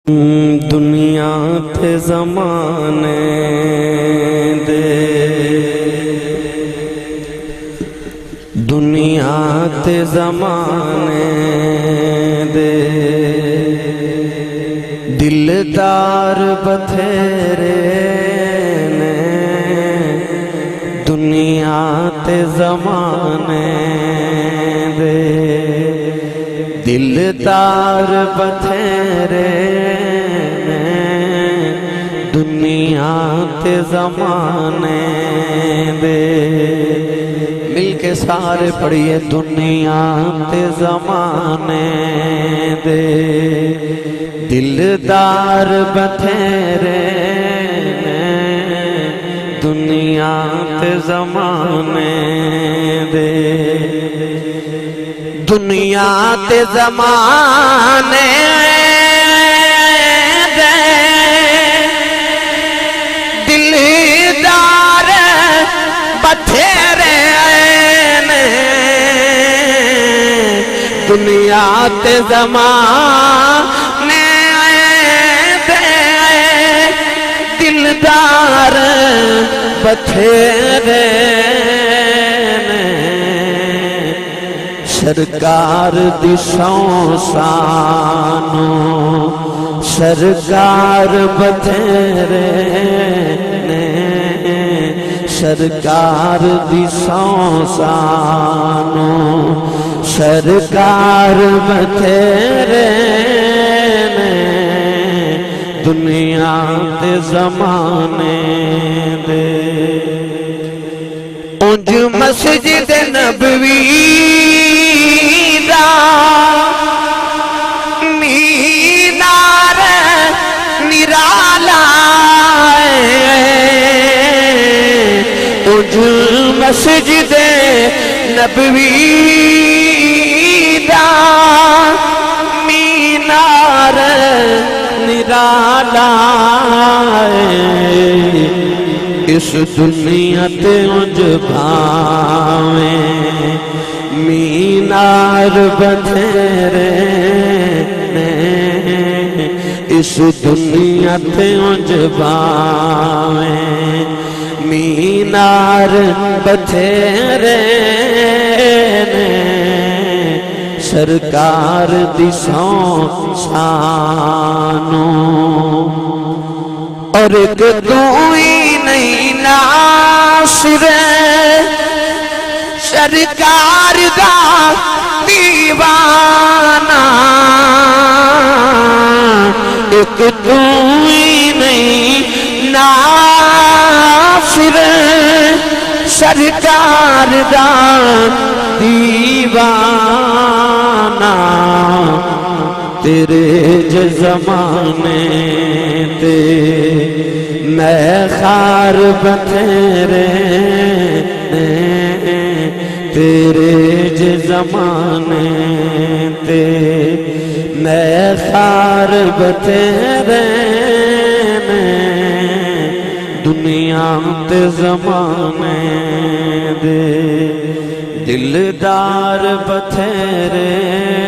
دنیا تے زمانے دے دنیا تے زمانے دے دلدار بتھیرے نے دنیا تے زمانے دے دلدار بتھیرے دنیا تے زمانے دے مل کے سارے پڑھیے دنیا تے زمانے دے دلدار بتھیرے دنیا تے زمانے دے دنیا تے زمانے دلدار بتھیرے نے دنیا تے زمانے دلدار بتھیرے نے سرکار دی شانو سرکار بتھیرے نے سرکار دی شانو سرکار بتھیرے نے دنیا تے زمانے دے اونج مسجد نبوی دا مینار نرالا اونج مسجد نبوی دا مینار نرالا اس دنیا تے اونج بھاویں مینار بتھیرے نے اس دنیا تے اونج بھاویں مینار بتھیرے نے سرکار دی شانو اور ایک تو ہی نہیں ناصر سرکار دا دیوانہ ایک تو ہی نہیں ناصر سرکار دا دیوانہ تیرے زمانے تے میں خار بتھیرے تیرے زمانے تے میں خار بتھیرے دنیا تے زمانے دے دلدار بتھیرے